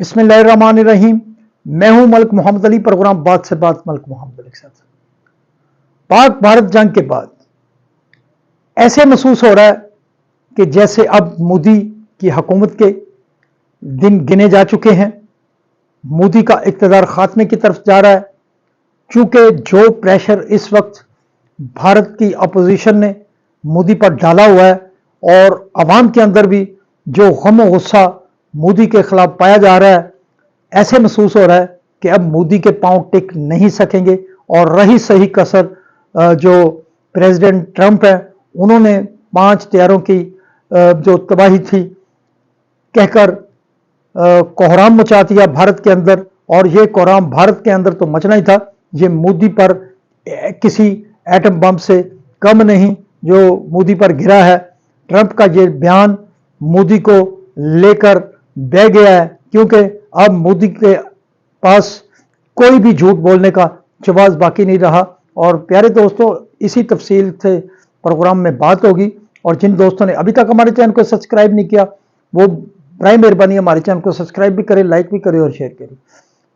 बिस्मिल्लाहिर्रहमानिर्रहीम। मैं हूं मलिक मोहम्मद अली। प्रोग्राम बात से बात मलिक मोहम्मद अली के साथ। पाक भारत जंग के बाद ऐसे महसूस हो रहा है कि जैसे अब मोदी की हुकूमत के दिन गिने जा चुके हैं, मोदी का इक़्तिदार खात्मे की तरफ जा रहा है। चूंकि जो प्रेशर इस वक्त भारत की अपोजिशन ने मोदी पर डाला हुआ है और अवाम के अंदर भी जो गम और गुस्सा मोदी के खिलाफ पाया जा रहा है, ऐसे महसूस हो रहा है कि अब मोदी के पांव टिक नहीं सकेंगे। और रही सही कसर जो प्रेसिडेंट ट्रंप है, उन्होंने 5 तैयारों की जो तबाही थी कहकर कोहराम मचा दिया भारत के अंदर। और ये कोहराम भारत के अंदर तो मचना ही था, ये मोदी पर किसी एटम बम से कम नहीं जो मोदी पर गिरा है। ट्रंप का ये बयान मोदी को लेकर बह गया है, क्योंकि अब मोदी के पास कोई भी झूठ बोलने का जवाब बाकी नहीं रहा। और प्यारे दोस्तों, इसी तफसील से प्रोग्राम में बात होगी। और जिन दोस्तों ने अभी तक हमारे चैनल को सब्सक्राइब नहीं किया, वो बराए मेहरबानी हमारे चैनल को सब्सक्राइब भी करें, लाइक भी करें और शेयर करें।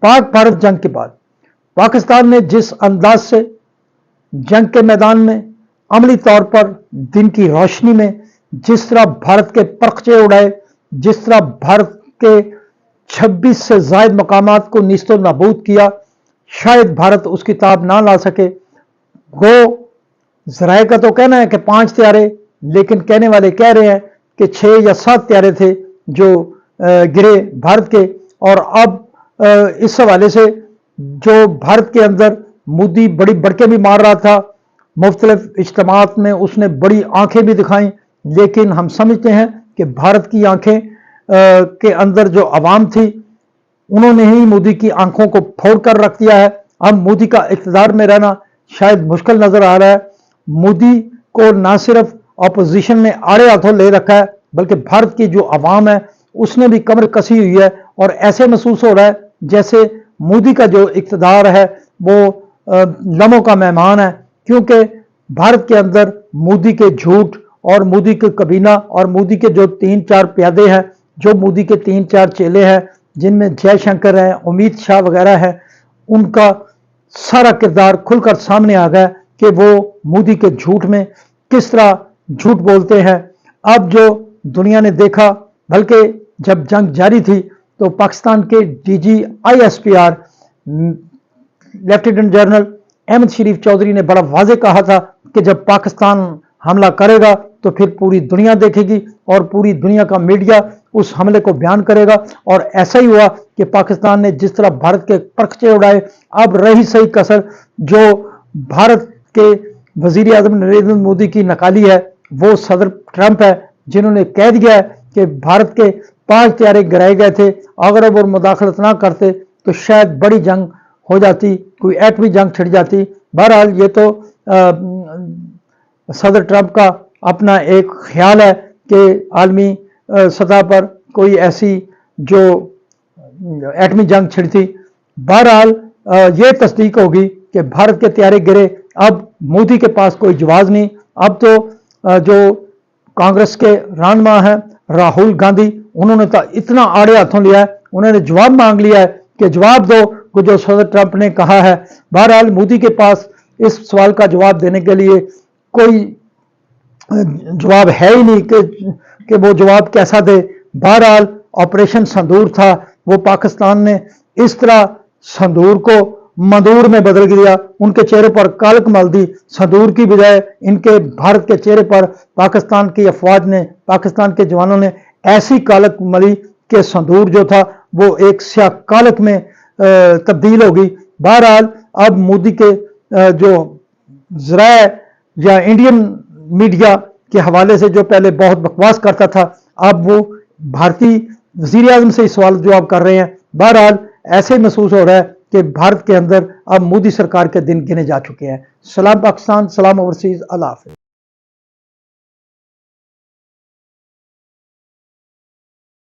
पाक भारत जंग के बाद पाकिस्तान ने जिस अंदाज से जंग के मैदान में अमली तौर पर दिन की रोशनी में जिस तरह भारत के परखचे उड़ाए, जिस तरह भारत के 26 से ज़ायद मकामात को नीस्तो नाबूद किया, शायद भारत उसकी ताब ना ला सके। गो ज़राए का तो कहना है कि 5 तैयारे, लेकिन कहने वाले कह रहे हैं कि 6 या 7 तैयारे थे जो गिरे भारत के। और अब इस हवाले से जो भारत के अंदर मोदी बड़ी बड़के भी मार रहा था, मुख्तलिफ इज्तिमात में उसने बड़ी आंखें भी दिखाई, लेकिन हम समझते हैं कि भारत की आंखें के अंदर जो अवाम थी, उन्होंने ही मोदी की आंखों को फोड़ कर रख दिया है। अब मोदी का इक़्तिदार में रहना शायद मुश्किल नजर आ रहा है। मोदी को ना सिर्फ अपोजिशन ने आड़े हाथों ले रखा है, बल्कि भारत की जो अवाम है उसने भी कमर कसी हुई है। और ऐसे महसूस हो रहा है जैसे मोदी का जो इक़्तिदार है वो लम्हों का मेहमान है, क्योंकि भारत के अंदर मोदी के झूठ और मोदी के कबीना और मोदी के जो 3-4 प्यादे हैं, जो मोदी के 3-4 चेले हैं, जिनमें जयशंकर है, अमित शाह वगैरह है, उनका सारा किरदार खुलकर सामने आ गया कि वो मोदी के झूठ में किस तरह झूठ बोलते हैं। अब जो दुनिया ने देखा, बल्कि जब जंग जारी थी तो पाकिस्तान के DG ISPR lieutenant general Ahmed Sharif Chaudhry ने बड़ा वाज़ेह कहा था कि जब पाकिस्तान हमला करेगा तो फिर पूरी दुनिया देखेगी और पूरी दुनिया का मीडिया उस हमले को बयान करेगा। और ऐसा ही हुआ कि पाकिस्तान ने जिस तरह भारत के परखचे उड़ाए, अब रही सही कसर जो भारत के वजीर आज़म नरेंद्र मोदी की नकाली है, वो सदर ट्रंप है, जिन्होंने कह दिया है कि भारत के 5 तैयारे गिराए गए थे। अगर वो मुदाखलत ना करते तो शायद बड़ी जंग हो जाती, कोई एटमी जंग छिड़ जाती। बहरहाल ये तो सदर ट्रंप का अपना एक ख्याल है कि आलमी सतह पर कोई ऐसी जो एटमी जंग छिड़ती। बहरहाल ये तस्दीक होगी कि भारत के तैयारे गिरे। अब मोदी के पास कोई जवाब नहीं। अब तो जो कांग्रेस के रहनुमा हैं राहुल गांधी, उन्होंने तो इतना आड़े हाथों लिया है, उन्होंने जवाब मांग लिया है कि जवाब दो को जो सदर ट्रंप ने कहा है। बहरहाल मोदी के पास इस सवाल का जवाब देने के लिए कोई जवाब है ही नहीं कि वो जवाब कैसा दे। बहरहाल ऑपरेशन संदूर था, वो पाकिस्तान ने इस तरह संदूर को मंदूर में बदल दिया, उनके चेहरे पर कालक मल दी। संदूर की बजाय इनके भारत के चेहरे पर पाकिस्तान की अफवाज ने, पाकिस्तान के जवानों ने ऐसी कालक मली कि संदूर जो था वो एक स्याह कालक में तब्दील हो गई। बहरहाल अब मोदी के जो ज़राए या इंडियन मीडिया के हवाले से जो पहले बहुत बकवास करता था, अब वो भारतीय वज़ीर आज़म से सवाल जवाब कर रहे हैं। बहरहाल ऐसे महसूस हो रहा है कि भारत के अंदर अब मोदी सरकार के दिन गिने जा चुके हैं। सलाम पाकिस्तान, सलाम ओवरसीज़, अल्लाह हाफ़िज़।